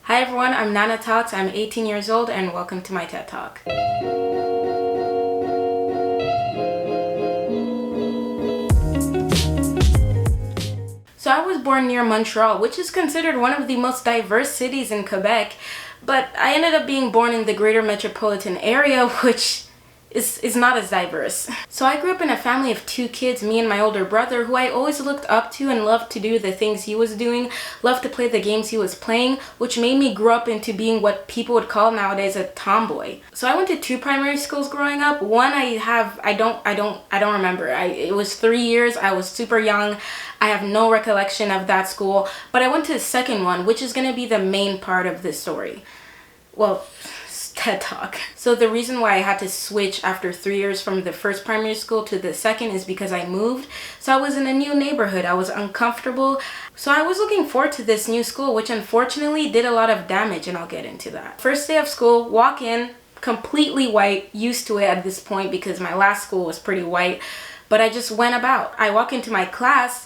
Hi everyone, I'm Nana Talks. I'm 18 years old and welcome to my TED Talk. So I was born near Montreal, which is considered one of the most diverse cities in Quebec, but I ended up being born in the greater metropolitan area, which is not as diverse. So I grew up in a family of 2 kids, me and my older brother, who I always looked up to and loved to do the things he was doing, loved to play the games he was playing, which made me grow up into being what people would call nowadays a tomboy. So I went to 2 primary schools growing up. One I don't remember. It was 3 years. I was super young. I have no recollection of that school, but I went to the second one, which is going to be the main part of this story. Well, TED Talk. So the reason why I had to switch after 3 years from the first primary school to the second is because I moved. So I was in a new neighborhood. I was uncomfortable. So I was looking forward to this new school, which unfortunately did a lot of damage, and I'll get into that. First day of school, walk in, completely white, used to it at this point because my last school was pretty white, but I just went about. I walk into my class,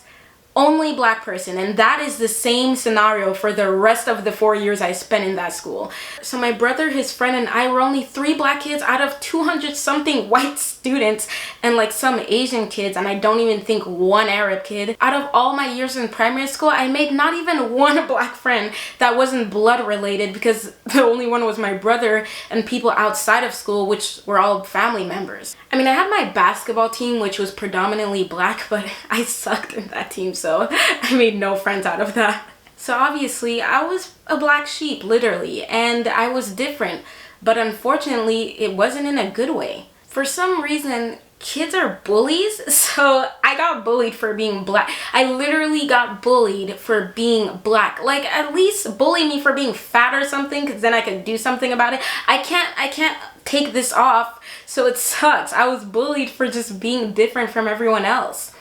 only black person, and that is the same scenario for the rest of the 4 years I spent in that school. So my brother, his friend, and I were only 3 black kids out of 200 something white students and like some Asian kids, and I don't even think 1 Arab kid. Out of all my years in primary school, I made not even 1 black friend that wasn't blood related, because the only one was my brother and people outside of school, which were all family members. I mean, I had my basketball team, which was predominantly black, but I sucked in that team, so I made no friends out of that. So obviously, I was a black sheep, literally, and I was different, but unfortunately, it wasn't in a good way. For some reason, kids are bullies, so I got bullied for being black. I literally got bullied for being black. Like, at least bully me for being fat or something, because then I could do something about it. I can't take this off, so it sucks. I was bullied for just being different from everyone else,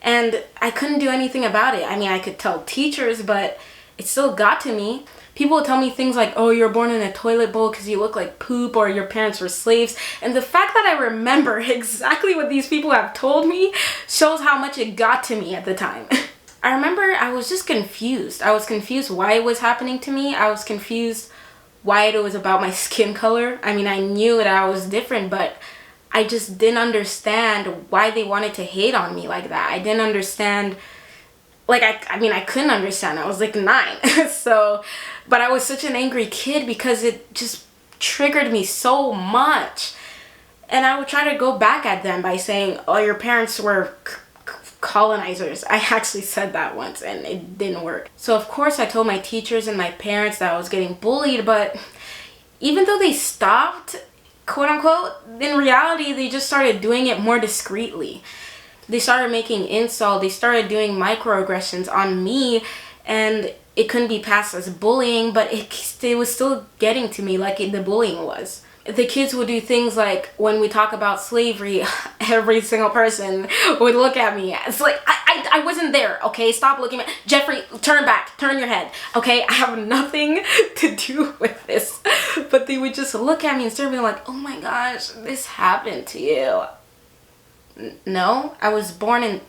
and I couldn't do anything about it. I mean, I could tell teachers, but it still got to me. People would tell me things like, oh, you're born in a toilet bowl because you look like poop, or your parents were slaves. And the fact that I remember exactly what these people have told me shows how much it got to me at the time. I remember I was just confused. I was confused why it was happening to me. I was confused why it was about my skin color. I mean, I knew that I was different, but I just didn't understand why they wanted to hate on me like that. I didn't understand. Like, I mean, I couldn't understand. I was like 9. So, but I was such an angry kid because it just triggered me so much. And I would try to go back at them by saying, oh, your parents were colonizers. I actually said that once and it didn't work. So of course I told my teachers and my parents that I was getting bullied, but even though they stopped, quote unquote, in reality, they just started doing it more discreetly. They started making insults, they started doing microaggressions on me, and it couldn't be passed as bullying, but it was still getting to me like the bullying was. The kids would do things like, when we talk about slavery, every single person would look at me. It's like, I wasn't there, okay? Stop looking at me. Jeffrey, turn back, turn your head, okay? I have nothing to do with this. But they would just look at me and start being like, oh my gosh, this happened to you. No, I was born in,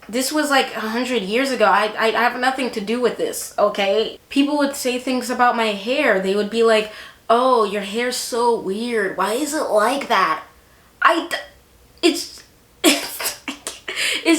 this was like 100 years ago. I have nothing to do with this, okay? People would say things about my hair. They would be like, oh, your hair's so weird. Why is it like that? It's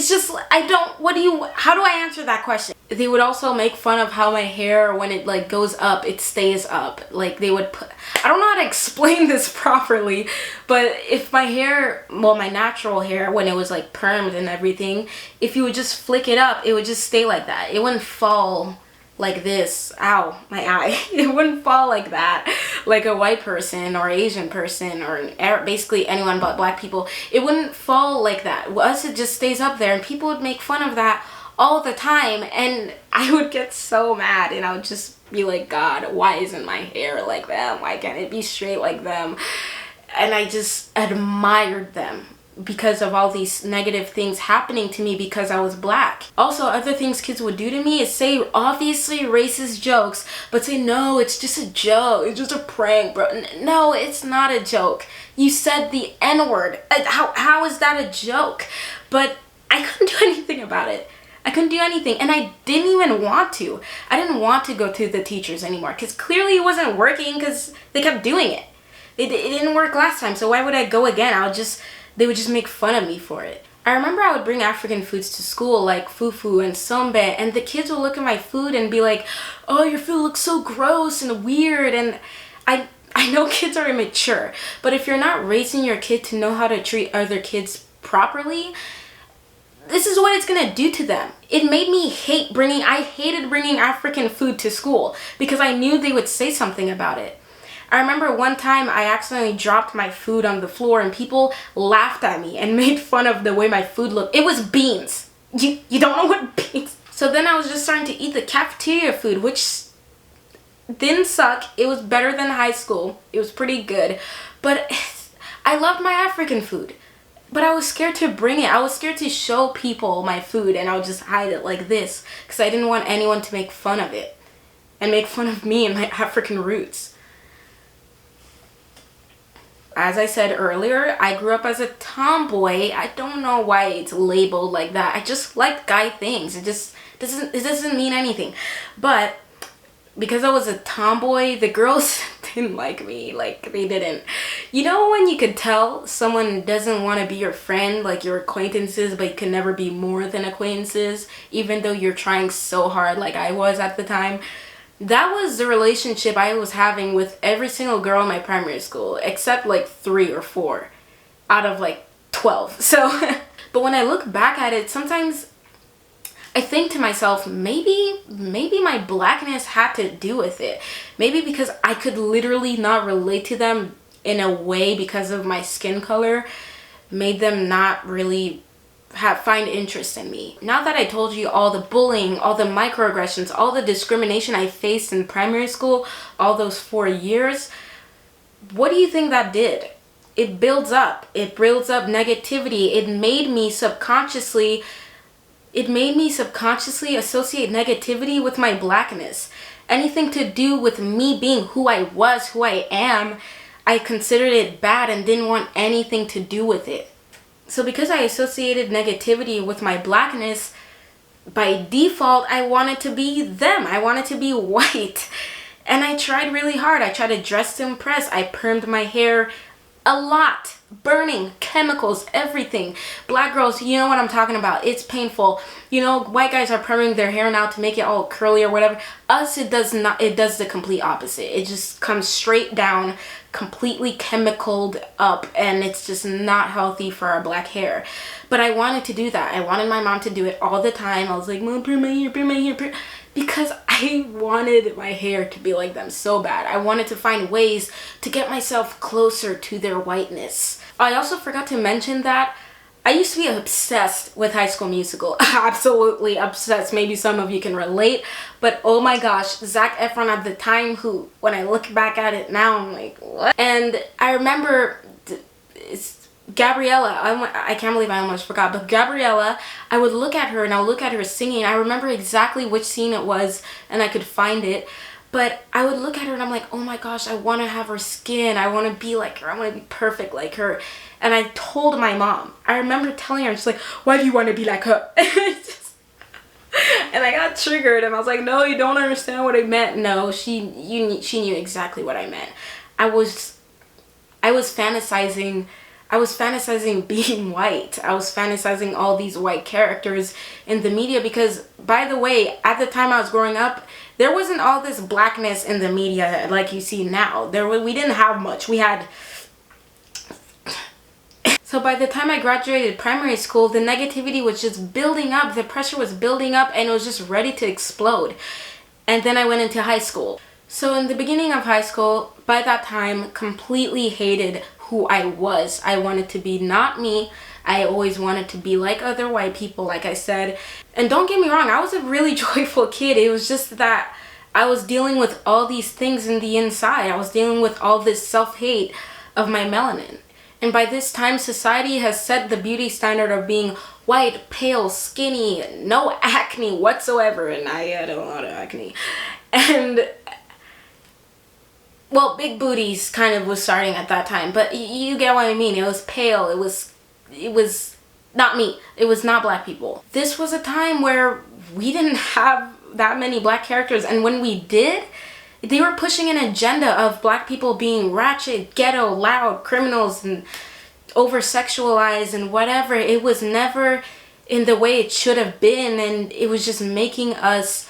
just, how do I answer that question? They would also make fun of how my hair, when it like goes up, it stays up. Like they would put, I don't know how to explain this properly, but if my hair, well, my natural hair, when it was like permed and everything, if you would just flick it up, it would just stay like that. It wouldn't fall like this. Ow, my eye. It wouldn't fall like that, like a white person or Asian person or basically anyone but black people. It wouldn't fall like that. Us, it just stays up there, and people would make fun of that all the time, and I would get so mad, and I would just be like, God, why isn't my hair like them? Why can't it be straight like them? And I just admired them because of all these negative things happening to me because I was black. Also, other things kids would do to me is say obviously racist jokes, but say, no, it's just a joke, it's just a prank, bro. No, it's not a joke. You said the N-word. How is that a joke? But I couldn't do anything about it. I couldn't do anything, and I didn't even want to. I didn't want to go to the teachers anymore because clearly it wasn't working because they kept doing it. It didn't work last time, so why would I go again? They would just make fun of me for it. I remember I would bring African foods to school like fufu and sombe, and the kids would look at my food and be like, "Oh, your food looks so gross and weird." And I know kids are immature, but if you're not raising your kid to know how to treat other kids properly, this is what it's gonna do to them. It made me I hated bringing African food to school because I knew they would say something about it. I remember one time I accidentally dropped my food on the floor and people laughed at me and made fun of the way my food looked. It was beans. You don't know what beans. So then I was just starting to eat the cafeteria food, which didn't suck. It was better than high school. It was pretty good. But I loved my African food. But I was scared to bring it. I was scared to show people my food, and I would just hide it like this because I didn't want anyone to make fun of it and make fun of me and my African roots. As I said earlier, I grew up as a tomboy. I don't know why it's labeled like that. I just like guy things. It doesn't mean anything. But because I was a tomboy, the girls didn't like me. Like, they didn't. You know when you could tell someone doesn't want to be your friend, like your acquaintances, but you can never be more than acquaintances, even though you're trying so hard like I was at the time? That was the relationship I was having with every single girl in my primary school, except like 3 or 4 out of like 12. So, but when I look back at it, sometimes I think to myself, maybe my blackness had to do with it. Maybe because I could literally not relate to them in a way because of my skin color, made them not really find interest in me. Now that I told you all the bullying, all the microaggressions, all the discrimination I faced in primary school, all those 4 years, what do you think that did? It builds up. It builds up negativity. It made me subconsciously associate negativity with my blackness. Anything to do with me being who I was, who I am, I considered it bad and didn't want anything to do with it. So because I associated negativity with my blackness, by default, I wanted to be them. I wanted to be white. And I tried really hard. I tried to dress to impress. I permed my hair a lot. Burning, chemicals, everything. Black girls, you know what I'm talking about. It's painful. You know, white guys are perming their hair now to make it all curly or whatever. Us, it does not. It does the complete opposite. It just comes straight down, completely chemicaled up, and it's just not healthy for our black hair. But I wanted to do that. I wanted my mom to do it all the time. I was like, "Mom, perm my hair, perm my hair, perm," because I wanted my hair to be like them so bad. I wanted to find ways to get myself closer to their whiteness. I also forgot to mention that I used to be obsessed with High School Musical. Absolutely obsessed. Maybe some of you can relate. But oh my gosh, Zac Efron at the time, who, when I look back at it now, I'm like, what? And I remember, it's Gabriella. I can't believe I almost forgot. But Gabriella, I would look at her and I'll look at her singing. I remember exactly which scene it was and I could find it. But I would look at her and I'm like, oh my gosh, I want to have her skin. I want to be like her. I want to be perfect like her. And I told my mom. I remember telling her, she's like, why do you want to be like her? And I got triggered and I was like, no, you don't understand what I meant. No, she knew exactly what I meant. I was fantasizing being white. I was fantasizing all these white characters in the media because, by the way, at the time I was growing up, there wasn't all this blackness in the media like you see now. We didn't have much. We had... So by the time I graduated primary school, the negativity was just building up. The pressure was building up and it was just ready to explode. And then I went into high school. So in the beginning of high school, by that time, completely hated who I was. I wanted to be not me. I always wanted to be like other white people, like I said. And don't get me wrong, I was a really joyful kid. It was just that I was dealing with all these things in the inside. I was dealing with all this self-hate of my melanin. And by this time, society has set the beauty standard of being white, pale, skinny, no acne whatsoever. And I had a lot of acne. And, well, big booties kind of was starting at that time. But you get what I mean. It was pale. It was Not me. It was not black people. This was a time where we didn't have that many black characters, and when we did, they were pushing an agenda of black people being ratchet, ghetto, loud, criminals, and over-sexualized and whatever. It was never in the way it should have been, and it was just making us,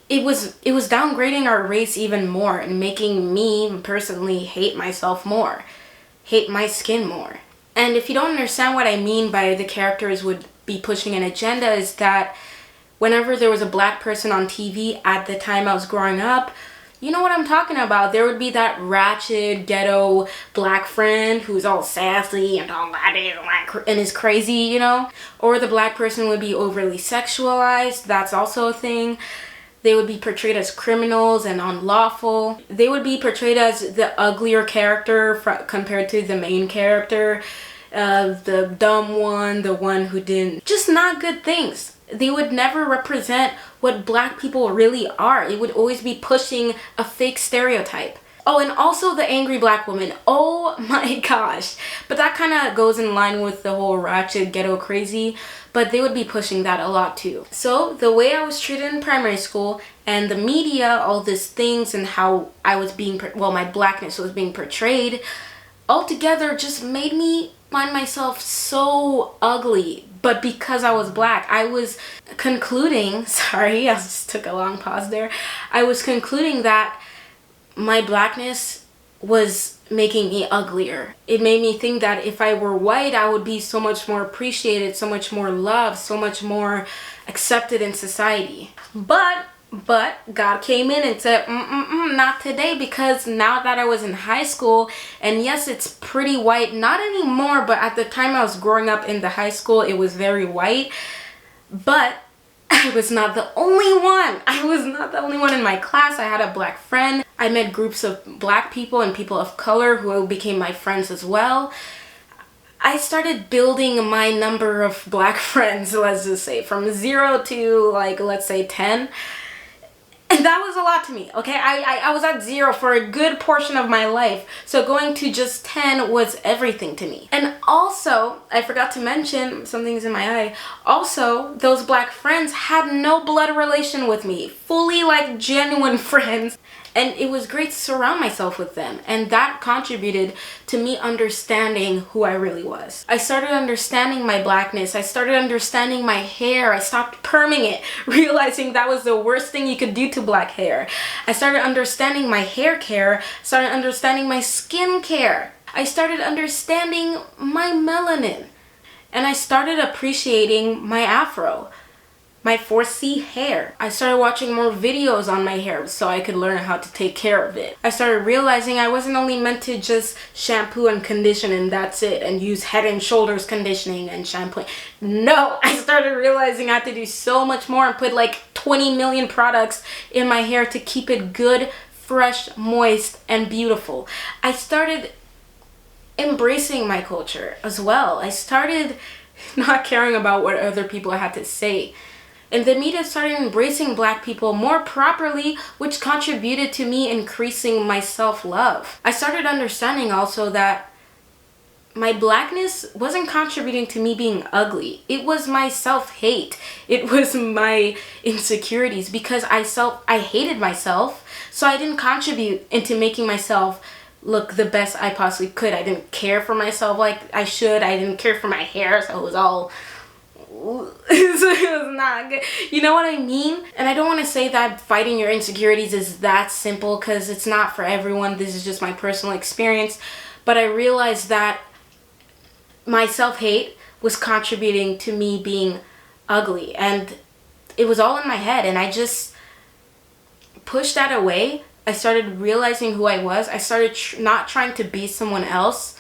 it was downgrading our race even more and making me personally hate myself more, hate my skin more. And if you don't understand what I mean by the characters would be pushing an agenda, is that whenever there was a black person on TV at the time I was growing up, you know what I'm talking about. There would be that ratchet, ghetto black friend who's all sassy and all that and is crazy, you know? Or the black person would be overly sexualized. That's also a thing. They would be portrayed as criminals and unlawful. They would be portrayed as the uglier character compared to the main character. The dumb one, the one who didn't. Just not good things. They would never represent what black people really are. It would always be pushing a fake stereotype. Oh, and also the angry black woman. Oh my gosh. But that kind of goes in line with the whole ratchet ghetto crazy. But they would be pushing that a lot too. So the way I was treated in primary school and the media, all these things, and how I was being, my blackness was being portrayed, altogether just made me find myself so ugly. But because I was black, I was concluding, sorry, I just took a long pause there. I was concluding that my blackness was making me uglier. It made me think that if I were white, I would be so much more appreciated, so much more loved, so much more accepted in society. But God came in and said, not today, because now that I was in high school, and yes, it's pretty white, not anymore, but at the time I was growing up in the high school, it was very white, but I was not the only one. I was not the only one in my class. I had a black friend. I met groups of black people and people of color who became my friends as well. I started building my number of black friends, let's just say, from 0 to let's say 10. And that was a lot to me, okay? I was at 0 for a good portion of my life. So going to just 10 was everything to me. And also, I forgot to mention, something's in my eye. Also, those black friends had no blood relation with me. Fully genuine friends. And it was great to surround myself with them. And that contributed to me understanding who I really was. I started understanding my blackness. I started understanding my hair. I stopped perming it, realizing that was the worst thing you could do to black hair. I started understanding my hair care. Started understanding my skin care. I started understanding my melanin. And I started appreciating my afro. My 4C hair. I started watching more videos on my hair so I could learn how to take care of it. I started realizing I wasn't only meant to just shampoo and condition and that's it, and use Head and Shoulders conditioning and shampoo. No, I started realizing I had to do so much more and put 20 million products in my hair to keep it good, fresh, moist, and beautiful. I started embracing my culture as well. I started not caring about what other people had to say. And the media started embracing black people more properly, which contributed to me increasing my self-love. I started understanding also that my blackness wasn't contributing to me being ugly. It was my self-hate. It was my insecurities, because I hated myself, so I didn't contribute into making myself look the best I possibly could. I didn't care for myself like I should. I didn't care for my hair, so it was all it was not good. You know what I mean? And I don't want to say that fighting your insecurities is that simple, because it's not for everyone. This is just my personal experience. But I realized that my self-hate was contributing to me being ugly, and it was all in my head, and I just pushed that away. I started realizing who I was. I started not trying to be someone else,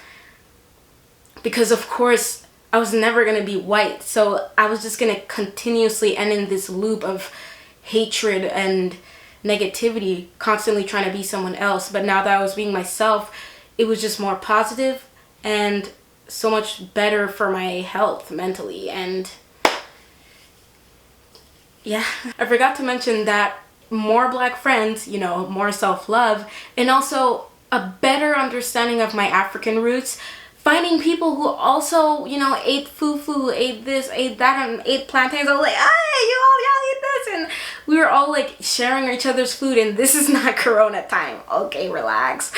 because of course I was never going to be white. So I was just going to continuously end in this loop of hatred and negativity, constantly trying to be someone else. But now that I was being myself, it was just more positive and so much better for my health mentally. And yeah, I forgot to mention that more black friends, more self-love, and also a better understanding of my African roots finding people who also, you know, ate fufu, ate this, ate that, and ate plantains. I was like, hey, y'all eat this, and we were all like sharing each other's food. And this is not Corona time, okay, relax.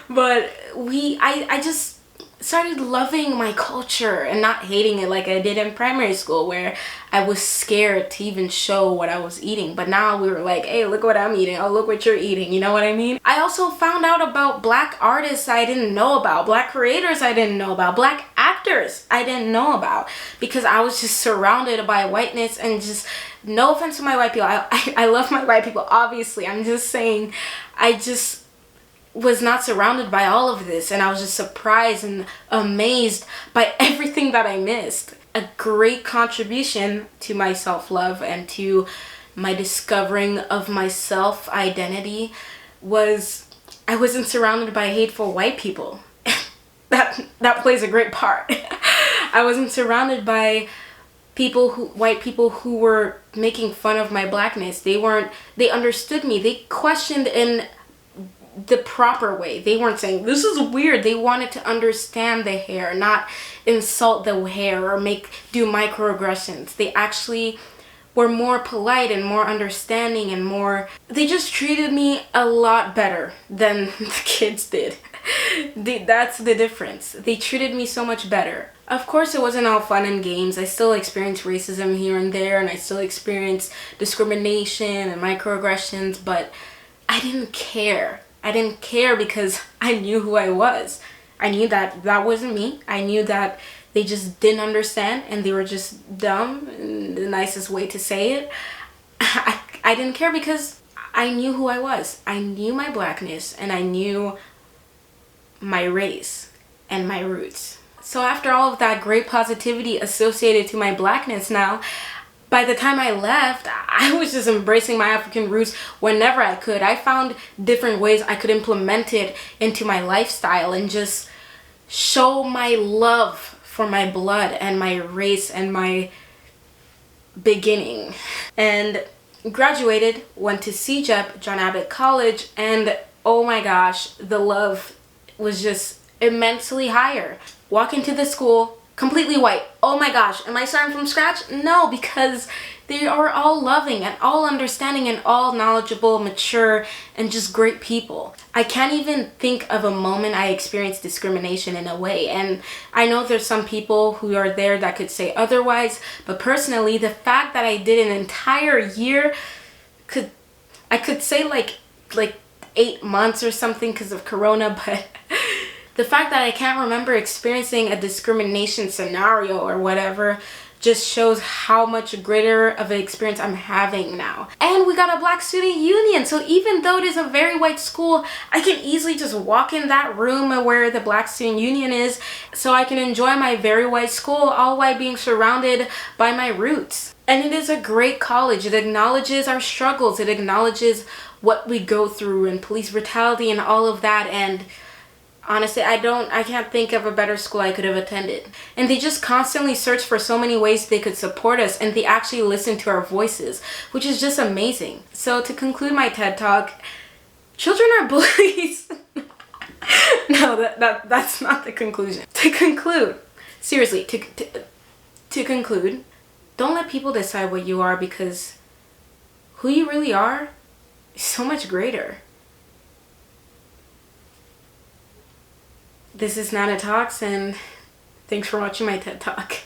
But I just started loving my culture and not hating it like I did in primary school, where I was scared to even show what I was eating. But now we were like, hey, look what I'm eating. Oh, look what you're eating. You know what I mean? I also found out about black artists I didn't know about, black creators I didn't know about, black actors I didn't know about, because I was just surrounded by whiteness. And just, no offense to my white people, I love my white people, obviously. I'm just saying, I just was not surrounded by all of this, and I was just surprised and amazed by everything that I missed. A great contribution to my self-love and to my discovering of my self-identity was I wasn't surrounded by hateful white people. that plays a great part. I wasn't surrounded by white people who were making fun of my blackness. They understood me. They questioned in the proper way. They weren't saying this is weird. They wanted to understand the hair, not insult the hair or do microaggressions. They actually were more polite and more understanding and they just treated me a lot better than the kids did. That's the difference. They treated me so much better. Of course, it wasn't all fun and games. I still experienced racism here and there, and I still experienced discrimination and microaggressions, but I didn't care. I didn't care because I knew who I was. I knew that wasn't me. I knew that they just didn't understand and they were just dumb, in the nicest way to say it. I didn't care because I knew who I was. I knew my blackness and I knew my race and my roots. So after all of that great positivity associated to my blackness now, by the time I left, I was just embracing my African roots whenever I could. I found different ways I could implement it into my lifestyle and just show my love for my blood and my race and my beginning. And graduated, went to CJEP, John Abbott College, and oh my gosh, the love was just immensely higher. Walk into the school, completely white. Oh my gosh, am I starting from scratch? No, because they are all loving and all understanding and all knowledgeable, mature, and just great people. I can't even think of a moment I experienced discrimination in a way. And I know there's some people who are there that could say otherwise, but personally, the fact that I did an entire year, I could say like 8 months or something because of Corona, but the fact that I can't remember experiencing a discrimination scenario or whatever just shows how much greater of an experience I'm having now. And we got a black student union, so even though it is a very white school, I can easily just walk in that room where the black student union is, so I can enjoy my very white school all while being surrounded by my roots. And it is a great college. It acknowledges our struggles, it acknowledges what we go through and police brutality and all of that. And honestly, I can't think of a better school I could have attended. And they just constantly search for so many ways they could support us, and they actually listen to our voices, which is just amazing. So to conclude my TED Talk, children are bullies. No, that's not the conclusion. To conclude, seriously, to conclude, don't let people decide what you are, because who you really are is so much greater. This is Nana Talks, and thanks for watching my TED Talk.